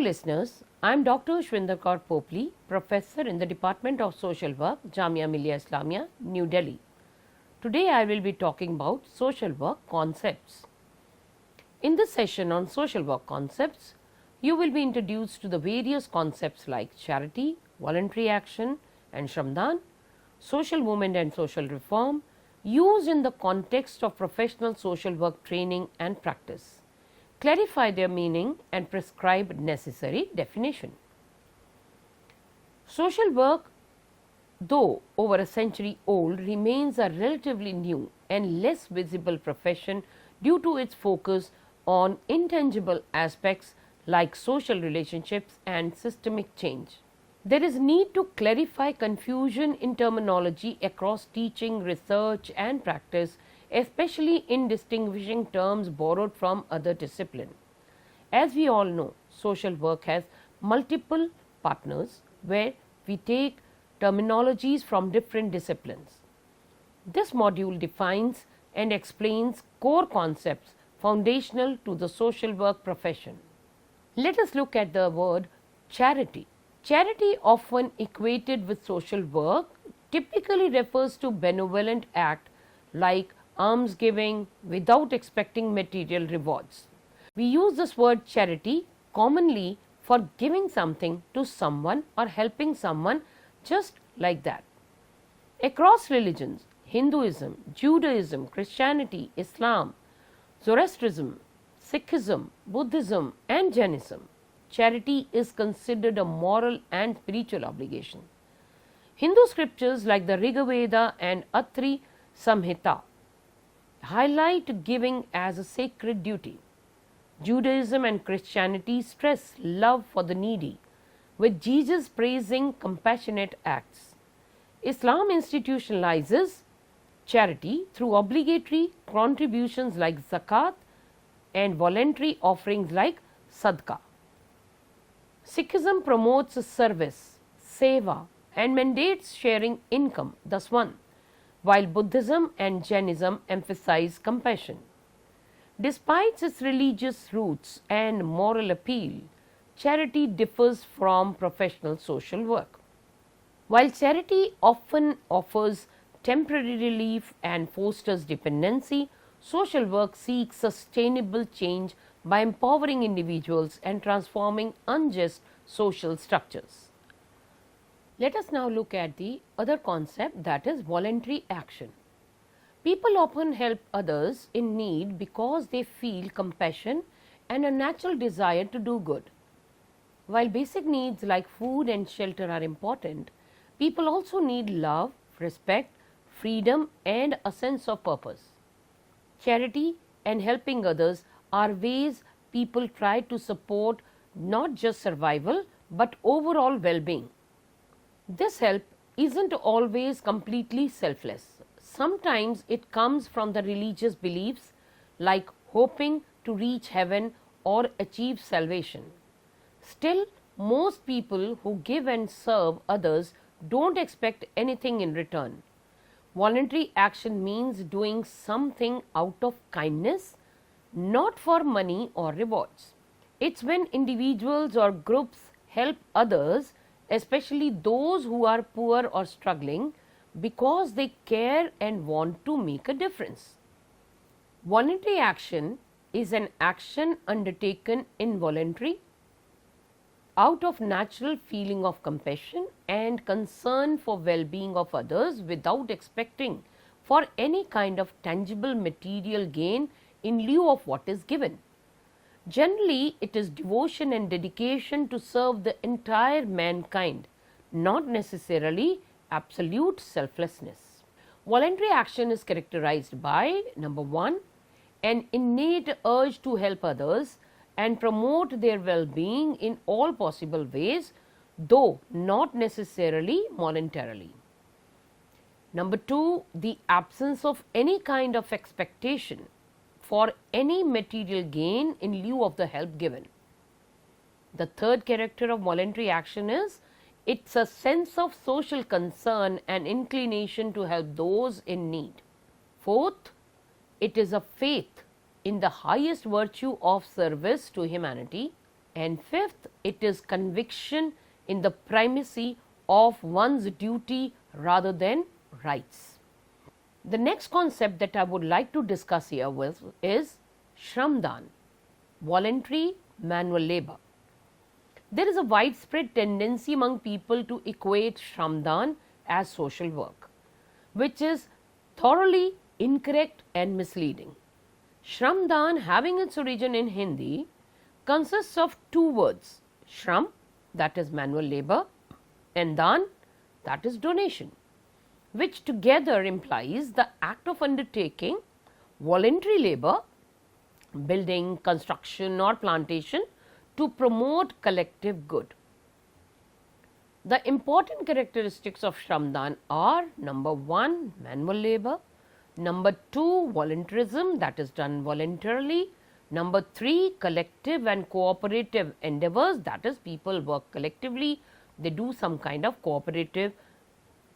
listeners, I am Dr. Shwinder Kaur Popli, Professor in the Department of Social Work, Jamia Millia Islamia, New Delhi. Today I will be talking about social work concepts. In this session on social work concepts, you will be introduced to the various concepts like charity, voluntary action and Shramdan, social movement and social reform used in the context of professional social work training and practice. Clarify their meaning and prescribe necessary definition. Social work, though over a century old, remains a relatively new and less visible profession due to its focus on intangible aspects like social relationships and systemic change. There is need to clarify confusion in terminology across teaching, research and practice, especially in distinguishing terms borrowed from other disciplines. As we all know, social work has multiple partners where we take terminologies from different disciplines. This module defines and explains core concepts foundational to the social work profession. Let us look at the word charity. Charity, often equated with social work, typically refers to benevolent act like almsgiving without expecting material rewards. We use this word charity commonly for giving something to someone or helping someone just like that. Across religions, Hinduism, Judaism, Christianity, Islam, Zoroastrianism, Sikhism, Buddhism and Jainism, charity is considered a moral and spiritual obligation. Hindu scriptures like the Rigveda and Atri Samhita highlight giving as a sacred duty. Judaism and Christianity stress love for the needy, with Jesus praising compassionate acts. Islam institutionalizes charity through obligatory contributions like zakat and voluntary offerings like sadaqah. Sikhism promotes service, seva and mandates sharing income, thus one, while Buddhism and Jainism emphasize compassion. Despite its religious roots and moral appeal, charity differs from professional social work. While charity often offers temporary relief and fosters dependency, social work seeks sustainable change by empowering individuals and transforming unjust social structures. Let us now look at the other concept, that is voluntary action. People often help others in need because they feel compassion and a natural desire to do good. While basic needs like food and shelter are important, people also need love, respect, freedom and a sense of purpose. Charity and helping others are ways people try to support not just survival but overall well-being. This help isn't always completely selfless. Sometimes it comes from the religious beliefs like hoping to reach heaven or achieve salvation. Still, most people who give and serve others don't expect anything in return. Voluntary action means doing something out of kindness, not for money or rewards. It's when individuals or groups help others, especially those who are poor or struggling, because they care and want to make a difference. Voluntary action is an action undertaken involuntarily out of natural feeling of compassion and concern for well-being of others without expecting for any kind of tangible material gain in lieu of what is given. Generally, it is devotion and dedication to serve the entire mankind, not necessarily absolute selflessness. Voluntary action is characterized by number 1, an innate urge to help others and promote their well-being in all possible ways, though not necessarily voluntarily. Number 2, the absence of any kind of expectation for any material gain in lieu of the help given. The third character of voluntary action is it's a sense of social concern and inclination to help those in need. Fourth, it is a faith in the highest virtue of service to humanity. And fifth, it is conviction in the primacy of one's duty rather than rights. The next concept that I would like to discuss here is Shramdan, voluntary manual labor. There is a widespread tendency among people to equate Shramdan as social work, which is thoroughly incorrect and misleading. Shramdan, having its origin in Hindi, consists of two words, Shram, that is manual labor, and Dan, that is donation, which together implies the act of undertaking voluntary labor, building, construction or plantation to promote collective good. The important characteristics of Shramdan are number 1, manual labor, number 2, voluntarism, that is done voluntarily, number 3, collective and cooperative endeavors, that is people work collectively, they do some kind of cooperative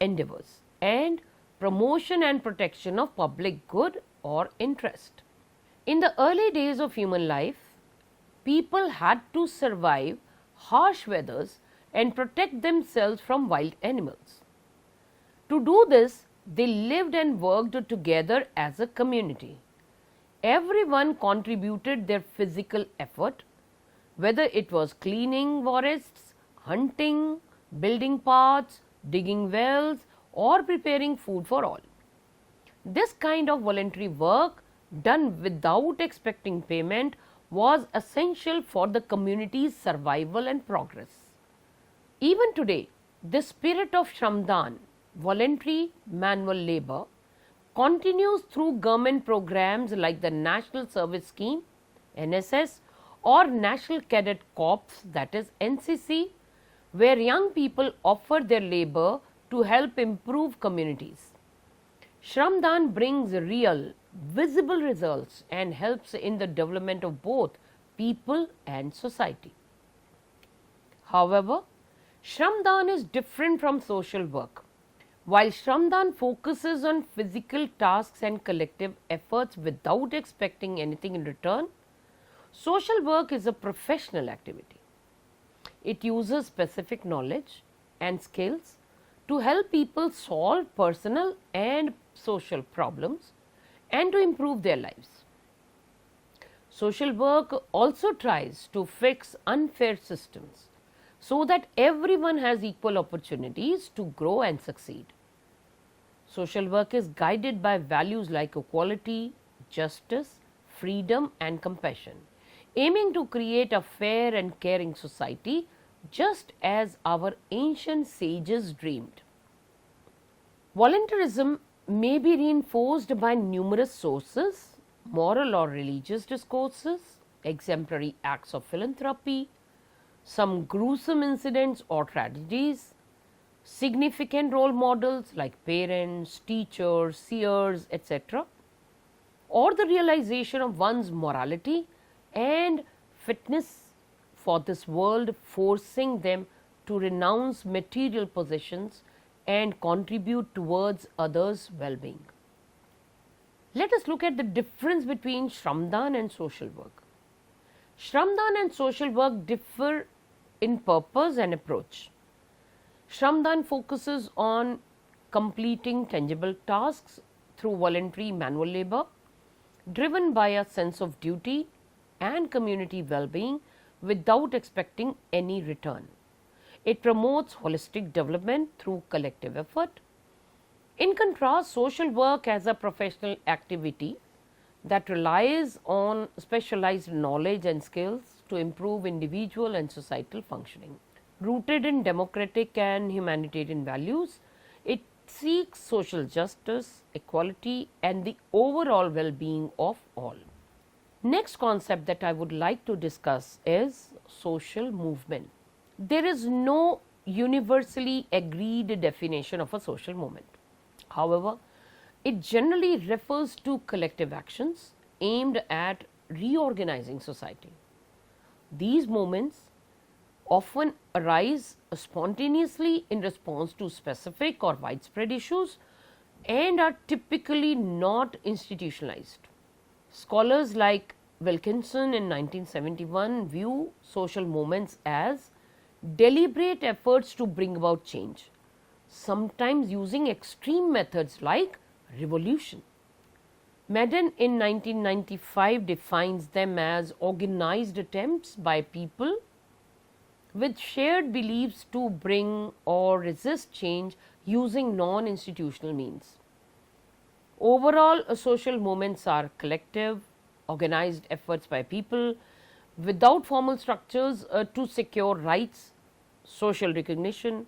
endeavors, and promotion and protection of public good or interest. In the early days of human life, people had to survive harsh weathers and protect themselves from wild animals. To do this, they lived and worked together as a community. Everyone contributed their physical effort, whether it was cleaning forests, hunting, building paths, digging wells, or preparing food for all. This kind of voluntary work, done without expecting payment, was essential for the community's survival and progress. Even today, the spirit of Shramdan, voluntary manual labor, continues through government programs like the National Service Scheme, NSS, or National Cadet Corps, that is NCC, where young people offer their labor to help improve communities. Shramdan brings real, visible results and helps in the development of both people and society. However, Shramdan is different from social work. While Shramdan focuses on physical tasks and collective efforts without expecting anything in return, social work is a professional activity. It uses specific knowledge and skills to help people solve personal and social problems and to improve their lives. Social work also tries to fix unfair systems so that everyone has equal opportunities to grow and succeed. Social work is guided by values like equality, justice, freedom and compassion, aiming to create a fair and caring society just as our ancient sages dreamed. Voluntarism may be reinforced by numerous sources, moral or religious discourses, exemplary acts of philanthropy, some gruesome incidents or tragedies, significant role models like parents, teachers, seers, etc., or the realization of one's morality and fitness for this world, forcing them to renounce material possessions and contribute towards others' well-being. Let us look at the difference between Shramdan and social work. Shramdan and social work differ in purpose and approach. Shramdan focuses on completing tangible tasks through voluntary manual labor, driven by a sense of duty and community well-being without expecting any return. It promotes holistic development through collective effort. In contrast, social work as a professional activity that relies on specialized knowledge and skills to improve individual and societal functioning. Rooted in democratic and humanitarian values, it seeks social justice, equality and the overall well-being of all. Next concept that I would like to discuss is social movement. There is no universally agreed definition of a social movement. However, it generally refers to collective actions aimed at reorganizing society. These movements often arise spontaneously in response to specific or widespread issues and are typically not institutionalized. Scholars like Wilkinson in 1971 view social movements as deliberate efforts to bring about change, sometimes using extreme methods like revolution. Madden in 1995 defines them as organized attempts by people with shared beliefs to bring or resist change using non-institutional means. Overall, social movements are collective, organized efforts by people without formal structures to secure rights, social recognition,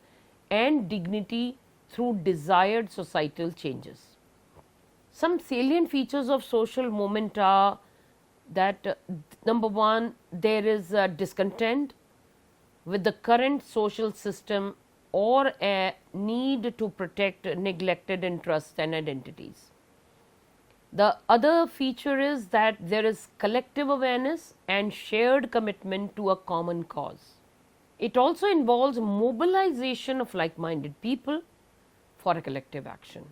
and dignity through desired societal changes. Some salient features of social movement are that number one, there is discontent with the current social system or a need to protect neglected interests and identities. The other feature is that there is collective awareness and shared commitment to a common cause. It also involves mobilization of like-minded people for a collective action.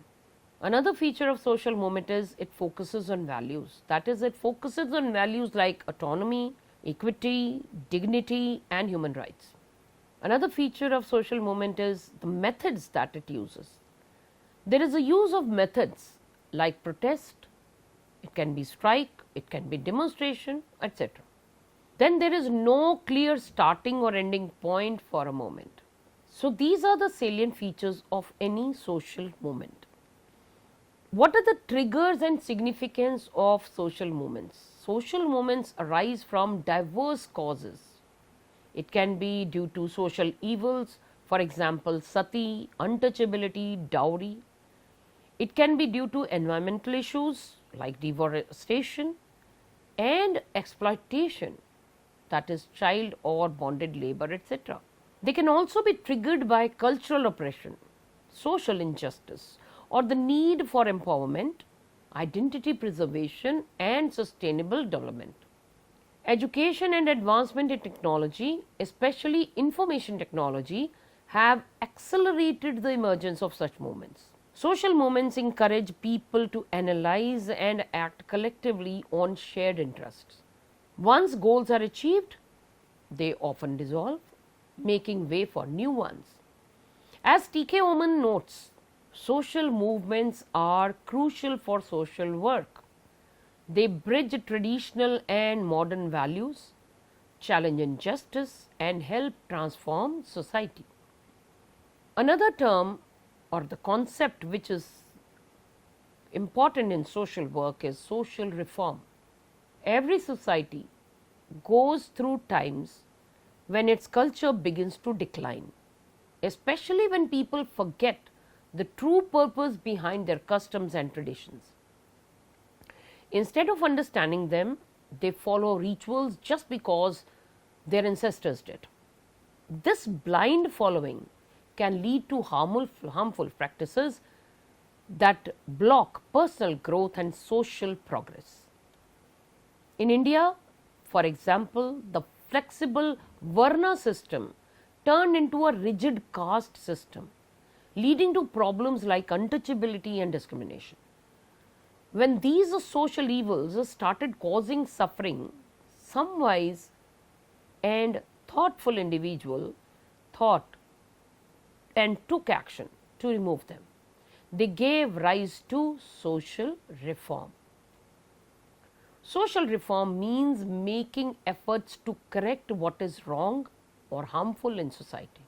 Another feature of social movement is it focuses on values. That is, it focuses on values like autonomy, equity, dignity, and human rights. Another feature of social movement is the methods that it uses. There is a use of methods like protest, it can be strike, it can be demonstration, etc. Then there is no clear starting or ending point for a movement. So these are the salient features of any social movement. What are the triggers and significance of social movements? Social movements arise from diverse causes. It can be due to social evils, for example, sati, untouchability, dowry. It can be due to environmental issues like deforestation and exploitation, that is child or bonded labor, etc. They can also be triggered by cultural oppression, social injustice, or the need for empowerment, identity preservation, and sustainable development. Education and advancement in technology, especially information technology, have accelerated the emergence of such movements. Social movements encourage people to analyze and act collectively on shared interests. Once goals are achieved, they often dissolve, making way for new ones. As T.K. Oman notes, social movements are crucial for social work. They bridge traditional and modern values, challenge injustice, and help transform society. Another term or the concept which is important in social work is social reform. Every society goes through times when its culture begins to decline, especially when people forget the true purpose behind their customs and traditions. Instead of understanding them, they follow rituals just because their ancestors did. This blind following can lead to harmful practices that block personal growth and social progress. In India, for example, the flexible Varna system turned into a rigid caste system, leading to problems like untouchability and discrimination. When these social evils started causing suffering, some wise and thoughtful individual thought and took action to remove them. They gave rise to social reform. Social reform means making efforts to correct what is wrong or harmful in society.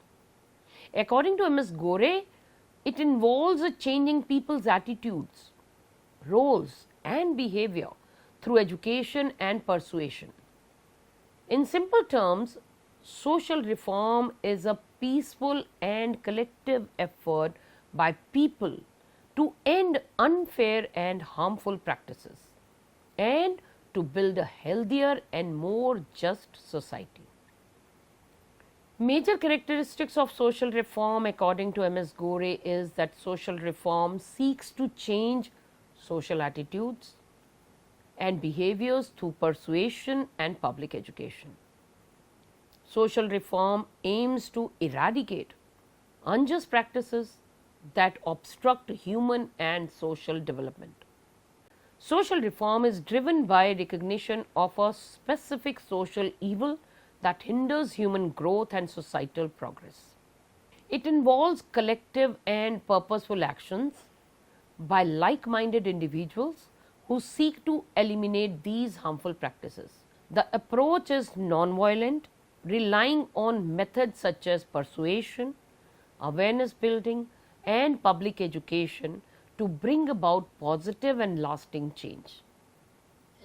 According to M.S. Gore, it involves changing people's attitudes, roles, and behavior through education and persuasion. In simple terms, social reform is a peaceful and collective effort by people to end unfair and harmful practices and to build a healthier and more just society. Major characteristics of social reform according to M.S. Gore is that social reform seeks to change social attitudes and behaviors through persuasion and public education. Social reform aims to eradicate unjust practices that obstruct human and social development. Social reform is driven by recognition of a specific social evil that hinders human growth and societal progress. It involves collective and purposeful actions by like minded individuals who seek to eliminate these harmful practices. The approach is non-violent, relying on methods such as persuasion, awareness building, and public education to bring about positive and lasting change.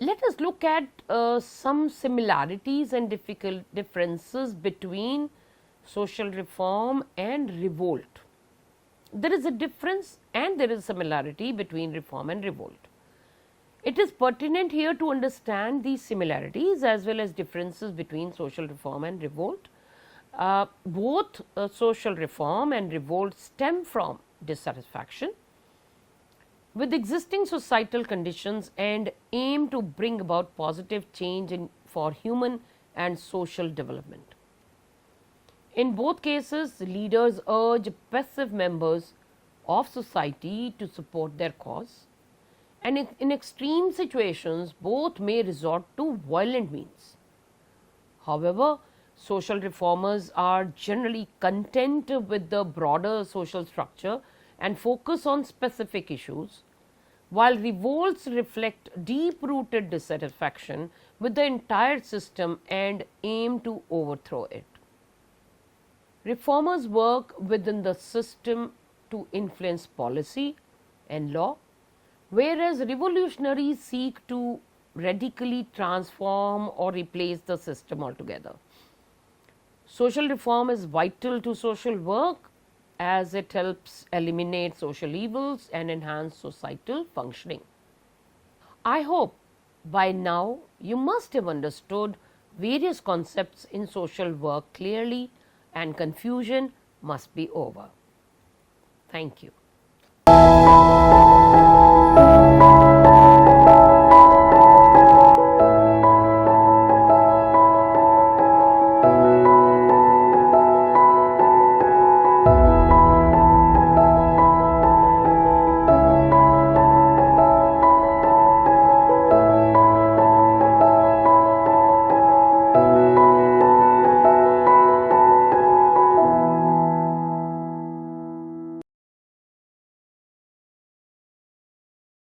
Let us look at some similarities and differences between social reform and revolt. There is a difference and there is similarity between reform and revolt. It is pertinent here to understand these similarities as well as differences between social reform and revolt. Both social reform and revolt stem from dissatisfaction with existing societal conditions and aim to bring about positive change for human and social development. In both cases, leaders urge passive members of society to support their cause, and in extreme situations, both may resort to violent means. However, social reformers are generally content with the broader social structure and focus on specific issues, while revolts reflect deep rooted dissatisfaction with the entire system and aim to overthrow it. Reformers work within the system to influence policy and law, whereas revolutionaries seek to radically transform or replace the system altogether. Social reform is vital to social work as it helps eliminate social evils and enhance societal functioning. I hope by now you must have understood various concepts in social work clearly and confusion must be over. Thank you.